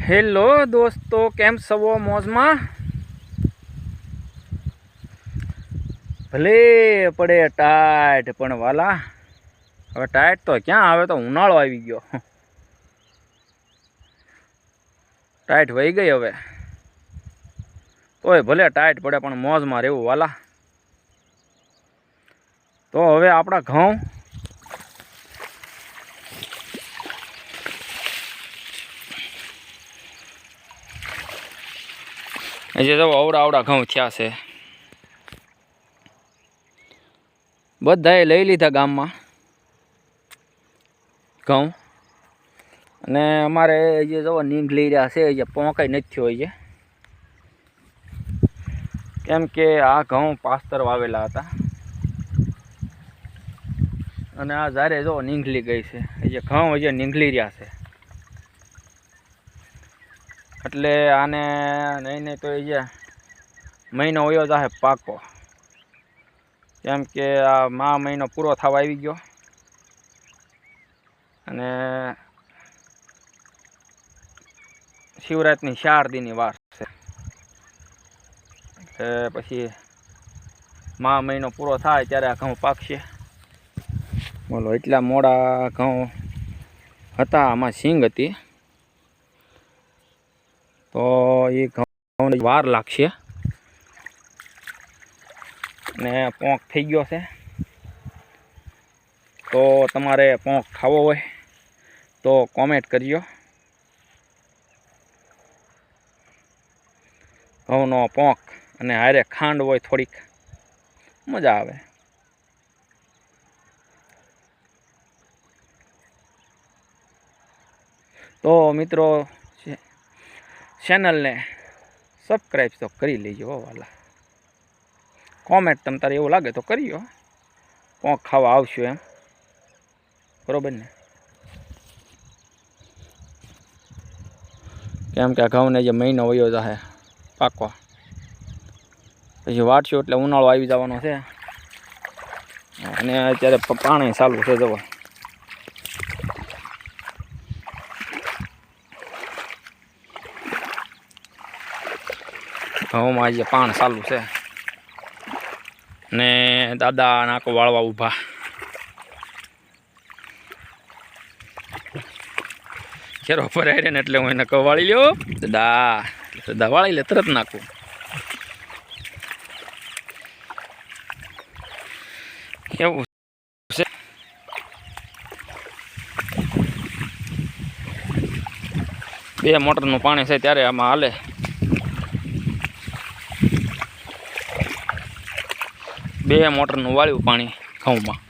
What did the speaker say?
Hello દોસ્તો, કેમ છો? મોજમાં? ભલે પડે ટાઈટ, પણ વાલા હવે ટાઈટ તો ક્યાં આવે, તો ઉનાળો આવી ગયો. ટાઈટ વહી ગઈ હવે, તોય ભલે ટાઈટ પડે પણ મોજમાં રહેવું વાલા. તો હવે આપણા ઘઉં જે જો આવડા ઘઉં થયા છે, બધાએ લઈ લીધા ગામમાં ઘઉં. અને અમારે જે જો નીંદ લઈ રહ્યા છે, જે પોંકાઈ નથી થયો હોય છે, કેમ કે આ ઘઉં પાસ્તર વાવેલા હતા અને આ જારે જો નીંગલી ગઈ છે. જે ઘઉં જે નીંગલી રહ્યા છે, એટલે આને નહીં તો એ જે મહિનો વયો જશે પાકો, કેમ કે આ મહિનો પૂરો થવા આવી ગયો અને શિવરાત્રિની 4 દીની વાર છે. એટલે પછી મહિનો પૂરો થાય ત્યારે આ ઘઉં પાકશે. બોલો, એટલા મોડા ઘઉં હતા, આમાં સિંગ હતી, તો એ ઘઉંની વાર લાગશે. ને પોંક થઈ ગયો છે, તો તમારે પોંક ખાવો હોય તો કોમેન્ટ કરજો. ઘઉંનો પોંક અને હારે ખાંડ હોય થોડીક, મજા આવે. તો મિત્રો, ચેનલને સબસ્ક્રાઈબ તો કરી લેજો વાલા. કોમેન્ટ તમ તારે એવું લાગે તો કરીયો, પોંક ખાવા આવશું એમ, બરોબર ને? કેમ કે આ ઘઉંને જે મહિનો વયો જશે પાકવા, પછી વાટશું એટલે ઉનાળો આવી જવાનો છે. અને અત્યારે પાણી ચાલુ છે, જવો ઘઉંમાં આજે પાણ ચાલુ છે ને દાદા નાકો વાળવા ઊભા. ખેરો ભરાય રે ને એટલે હું એને કહું વાળી લ્યો દાદા, વાળી લે, તરત નાખું. એવું છે. બે મોટરનું પાણી છે ત્યારે આમાં હાલે. બે મોટરનું વાળ્યું પાણી ઘઉંમાં.